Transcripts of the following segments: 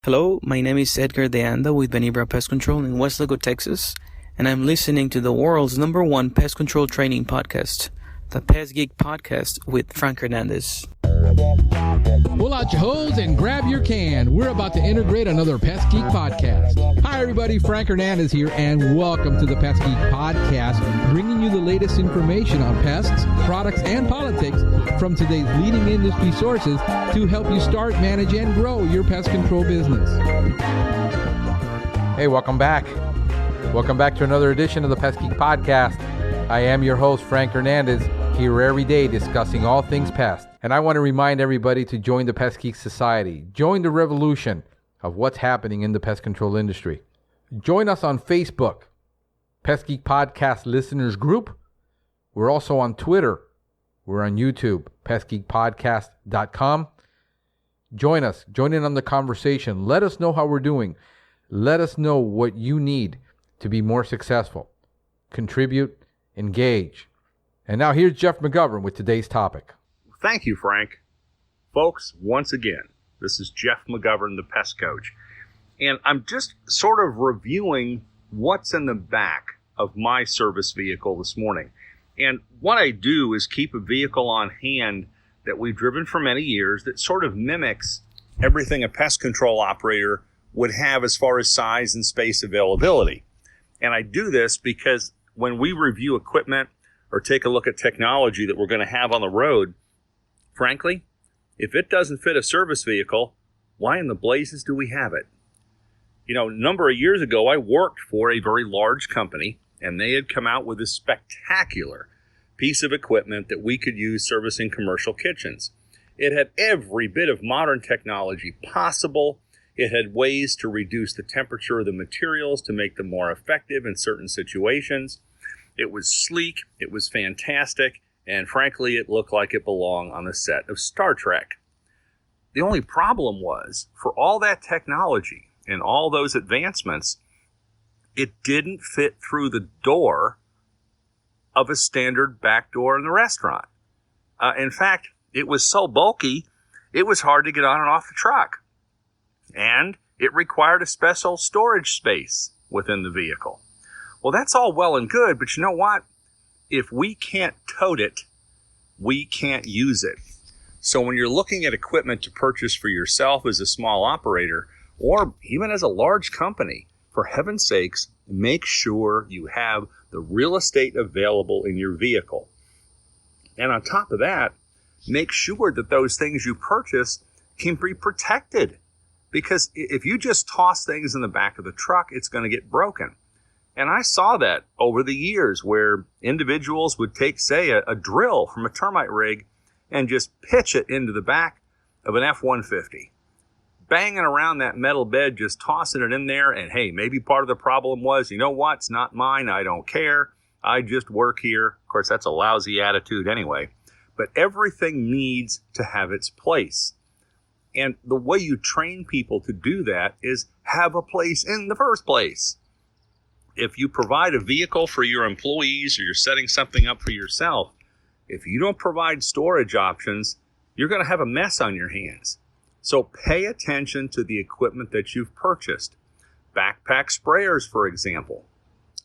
Hello, my name is Edgar De Anda with Benibra Pest Control in Westlaco, Texas, and I'm listening to the world's #1 pest control training podcast, the Pest Geek Podcast with Frank Hernandez. Pull out your hose and grab your can. We're about to integrate another Pest Geek podcast. Hi, everybody. Frank Hernandez here, and welcome to the Pest Geek Podcast, bringing you the latest information on pests, products, and politics from today's leading industry sources to help you start, manage, and grow your pest control business. Hey, welcome back. Welcome back to another edition of the Pest Geek Podcast. I am your host, Frank Hernandez, here every day discussing all things pest. And I want to remind everybody to join the Pest Geek Society. Join the revolution of what's happening in the pest control industry. Join us on Facebook, Pest Geek Podcast Listeners Group. We're also on Twitter. We're on YouTube, pestgeekpodcast.com. Join us. Join in on the conversation. Let us know how we're doing. Let us know what you need to be more successful. Contribute, engage. And now here's Jeff McGovern with today's topic. Thank you, Frank. Folks, once again, this is Jeff McGovern, the Pest Coach. And I'm just sort of reviewing what's in the back of my service vehicle this morning. And what I do is keep a vehicle on hand that we've driven for many years that sort of mimics everything a pest control operator would have as far as size and space availability. And I do this because when we review equipment or take a look at technology that we're going to have on the road, frankly, if it doesn't fit a service vehicle, why in the blazes do we have it? You know, a number of years ago, I worked for a very large company, and they had come out with this spectacular piece of equipment that we could use servicing commercial kitchens. It had every bit of modern technology possible. It had ways to reduce the temperature of the materials to make them more effective in certain situations. It was sleek, it was fantastic, and frankly, it looked like it belonged on the set of Star Trek. The only problem was, for all that technology and all those advancements, it didn't fit through the door of a standard back door in the restaurant. In fact, it was so bulky, it was hard to get on and off the truck. And it required a special storage space within the vehicle. Well, that's all well and good, but you know what? If we can't tote it, we can't use it. So when you're looking at equipment to purchase for yourself as a small operator, or even as a large company, for heaven's sakes, make sure you have the real estate available in your vehicle. And on top of that, make sure that those things you purchase can be protected. Because if you just toss things in the back of the truck, it's going to get broken. And I saw that over the years where individuals would take, say, a drill from a termite rig and just pitch it into the back of an F-150. Banging around that metal bed, just tossing it in there. And hey, maybe part of the problem was, you know what? It's not mine. I don't care. I just work here. Of course, that's a lousy attitude anyway. But everything needs to have its place. And the way you train people to do that is have a place in the first place. If you provide a vehicle for your employees or you're setting something up for yourself, if you don't provide storage options, you're going to have a mess on your hands. So pay attention to the equipment that you've purchased. Backpack sprayers, for example.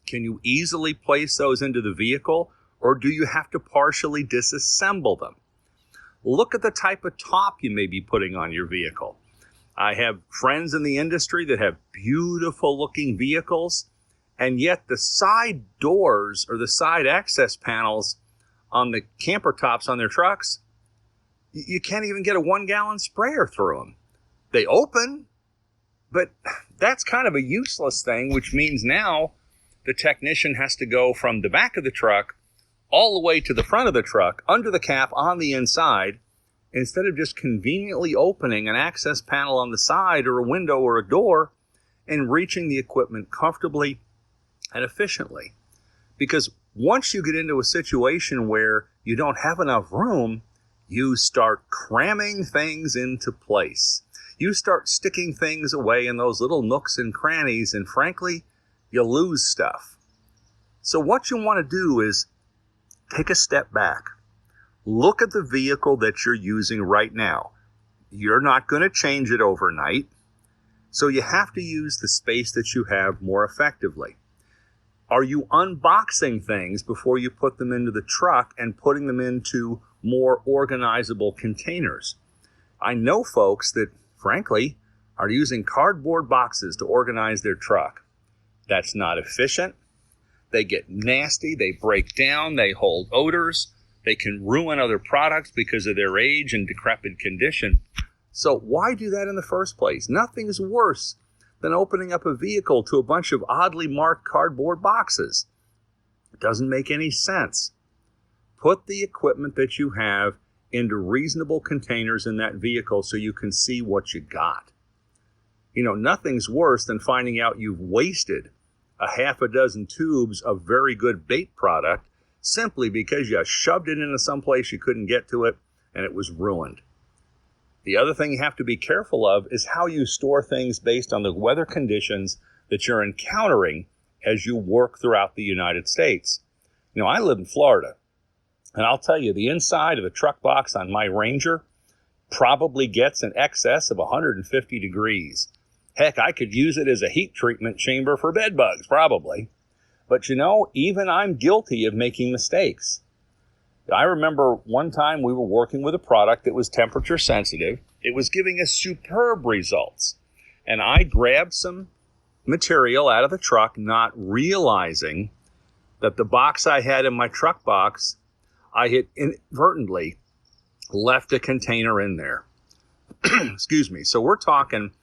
Can you easily place those into the vehicle, or do you have to partially disassemble them? Look at the type of top you may be putting on your vehicle. I have friends in the industry that have beautiful looking vehicles, and yet the side doors or the side access panels on the camper tops on their trucks, you can't even get a 1-gallon sprayer through them. They open, but that's kind of a useless thing, which means now the technician has to go from the back of the truck all the way to the front of the truck, under the cap on the inside, instead of just conveniently opening an access panel on the side or a window or a door and reaching the equipment comfortably and efficiently. Because once you get into a situation where you don't have enough room, you start cramming things into place. You start sticking things away in those little nooks and crannies, and frankly, you lose stuff. So what you want to do is take a step back. Look at the vehicle that you're using right now. You're not going to change it overnight. So you have to use the space that you have more effectively. Are you unboxing things before you put them into the truck and putting them into more organizable containers? I know folks that, frankly, are using cardboard boxes to organize their truck. That's not efficient. They get nasty, they break down, they hold odors, they can ruin other products because of their age and decrepit condition. So why do that in the first place? Nothing's worse than opening up a vehicle to a bunch of oddly marked cardboard boxes. It doesn't make any sense. Put the equipment that you have into reasonable containers in that vehicle so you can see what you got. You know, nothing's worse than finding out you've wasted a half a dozen tubes of very good bait product simply because you shoved it into someplace you couldn't get to it and it was ruined. The other thing you have to be careful of is how you store things based on the weather conditions that you're encountering as you work throughout the United States. You know, I live in Florida, and I'll tell you, the inside of the truck box on my Ranger probably gets in excess of 150 degrees. Heck, I could use it as a heat treatment chamber for bed bugs, probably. But you know, even I'm guilty of making mistakes. I remember one time we were working with a product that was temperature sensitive. It was giving us superb results. And I grabbed some material out of the truck, not realizing that the box I had in my truck box, I had inadvertently left a container in there. Excuse me. So we're talking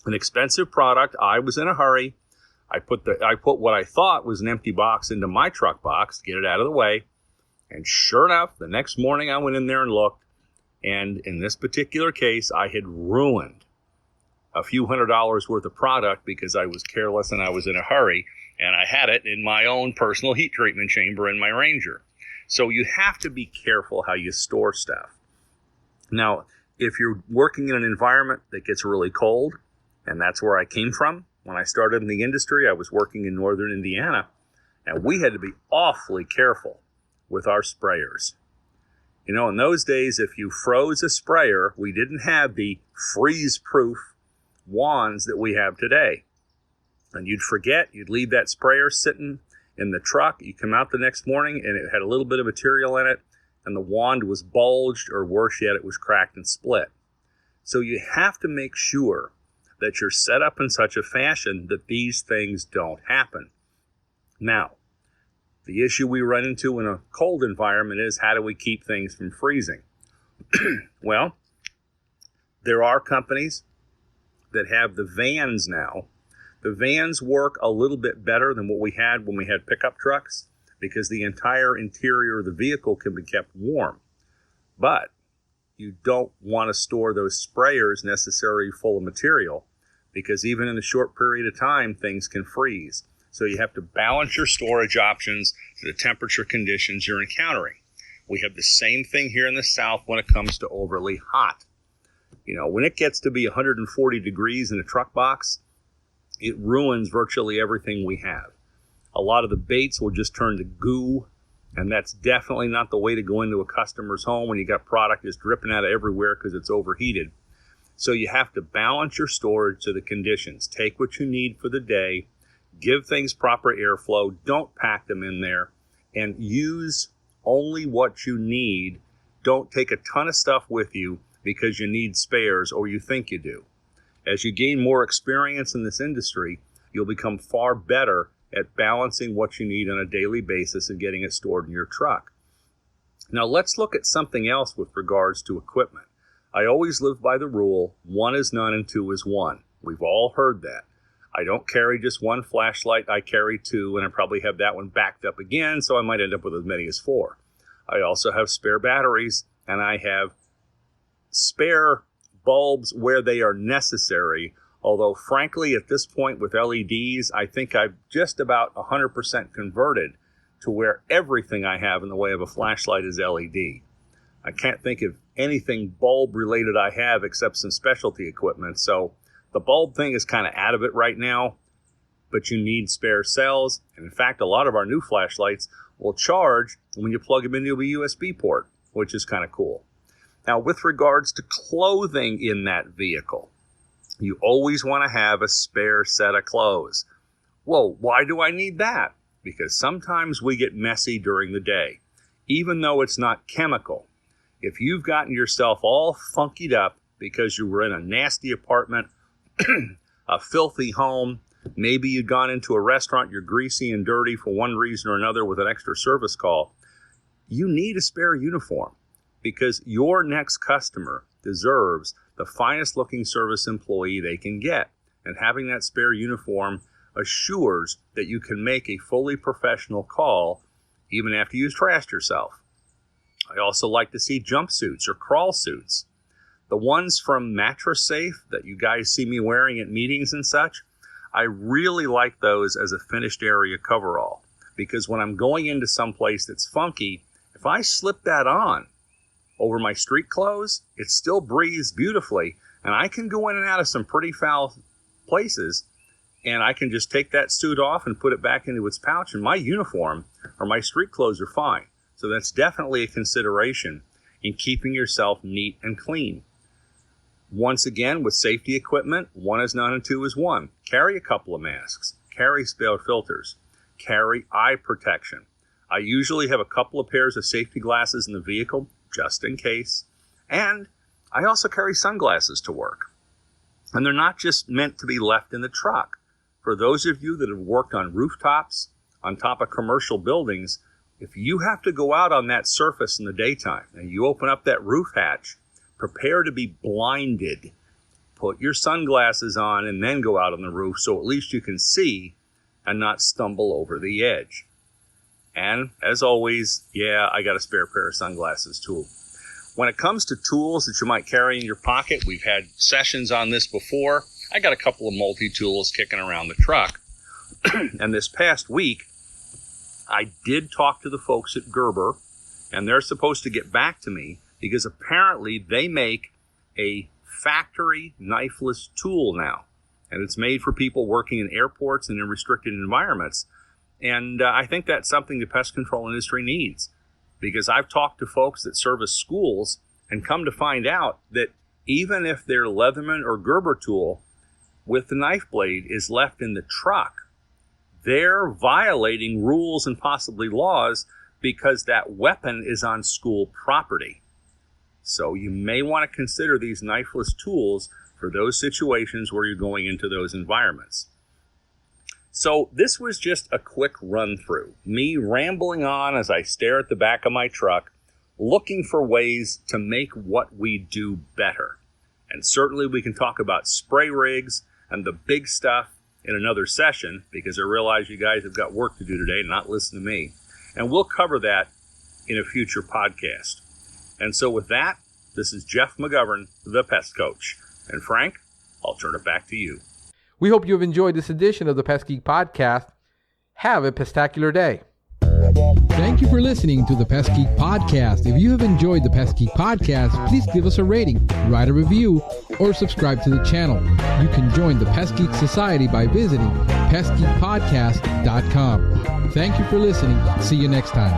an expensive product. I was in a hurry. I put what I thought was an empty box into my truck box to get it out of the way. And sure enough, the next morning I went in there and looked. And in this particular case, I had ruined a few $100s worth of product because I was careless and I was in a hurry. And I had it in my own personal heat treatment chamber in my Ranger. So you have to be careful how you store stuff. Now, if you're working in an environment that gets really cold, and that's where I came from. When I started in the industry, I was working in northern Indiana, and we had to be awfully careful with our sprayers. You know, in those days, if you froze a sprayer, we didn't have the freeze-proof wands that we have today. And you'd forget, you'd leave that sprayer sitting in the truck. You come out the next morning, and it had a little bit of material in it, and the wand was bulged, or worse yet, it was cracked and split. So you have to make sure that you're set up in such a fashion that these things don't happen. Now, the issue we run into in a cold environment is how do we keep things from freezing? Well, there are companies that have the vans now. The vans work a little bit better than what we had when we had pickup trucks because the entire interior of the vehicle can be kept warm. But you don't want to store those sprayers necessarily full of material because even in a short period of time, things can freeze. So you have to balance your storage options to the temperature conditions you're encountering. We have the same thing here in the South when it comes to overly hot. You know, when it gets to be 140 degrees in a truck box, it ruins virtually everything we have. A lot of the baits will just turn to goo, and that's definitely not the way to go into a customer's home when you got product just dripping out of everywhere because it's overheated. So you have to balance your storage to the conditions. Take what you need for the day, give things proper airflow, don't pack them in there, and use only what you need. Don't take a ton of stuff with you because you need spares or you think you do. As you gain more experience in this industry, you'll become far better at balancing what you need on a daily basis and getting it stored in your truck. Now let's look at something else with regards to equipment. I always live by the rule, 1 is none and 2 is 1. We've all heard that. I don't carry just one flashlight, I carry 2, and I probably have that one backed up again, so I might end up with as many as 4. I also have spare batteries, and I have spare bulbs where they are necessary, although frankly at this point with LEDs, I think I've just about 100% converted to where everything I have in the way of a flashlight is LED. I can't think of anything bulb related I have except some specialty equipment, so the bulb thing is kind of out of it right now, but you need spare cells. And in fact, a lot of our new flashlights will charge when you plug them into a USB port, which is kind of cool. Now, with regards to clothing in that vehicle, You always want to have a spare set of clothes. Whoa, why do I need that? Because sometimes we get messy during the day, even though it's not chemical. If you've gotten yourself all funkied up because you were in a nasty apartment, a filthy home, maybe you'd gone into a restaurant, you're greasy and dirty for one reason or another with an extra service call, you need a spare uniform because your next customer deserves the finest looking service employee they can get. And having that spare uniform assures that you can make a fully professional call even after you've trashed yourself. I also like to see jumpsuits or crawl suits. The ones from Mattress Safe that you guys see me wearing at meetings and such, I really like those as a finished area coverall because when I'm going into some place that's funky, if I slip that on over my street clothes, it still breathes beautifully and I can go in and out of some pretty foul places and I can just take that suit off and put it back into its pouch and my uniform or my street clothes are fine. So that's definitely a consideration in keeping yourself neat and clean. Once again, with safety equipment, 1 is none and 2 is 1. Carry a couple of masks. Carry spare filters. Carry eye protection. I usually have a couple of pairs of safety glasses in the vehicle, just in case. And I also carry sunglasses to work. And they're not just meant to be left in the truck. For those of you that have worked on rooftops, on top of commercial buildings, if you have to go out on that surface in the daytime and you open up that roof hatch, prepare to be blinded. Put your sunglasses on and then go out on the roof so at least you can see and not stumble over the edge. And as always, yeah, I got a spare pair of sunglasses too. When it comes to tools that you might carry in your pocket, we've had sessions on this before. I got a couple of multi-tools kicking around the truck. And this past week, I did talk to the folks at Gerber, and they're supposed to get back to me because apparently they make a factory knifeless tool now. And it's made for people working in airports and in restricted environments. And I think that's something the pest control industry needs. Because I've talked to folks that service schools and come to find out that even if their Leatherman or Gerber tool with the knife blade is left in the truck, they're violating rules and possibly laws because that weapon is on school property. So you may want to consider these knifeless tools for those situations where you're going into those environments. So this was just a quick run through, me rambling on as I stare at the back of my truck, looking for ways to make what we do better. And certainly we can talk about spray rigs and the big stuff in another session, because I realize you guys have got work to do today, not listen to me. And we'll cover that in a future podcast. And so with that, this is Jeff McGovern, the Pest Coach. And Frank, I'll turn it back to you. We hope you have enjoyed this edition of the Pest Geek Podcast. Have a pestacular day. Thank you for listening to the Pest Geek Podcast. If you have enjoyed the Pest Geek Podcast, please give us a rating, write a review, or subscribe to the channel. You can join the Pest Geek Society by visiting pestgeekpodcast.com. Thank you for listening. See you next time.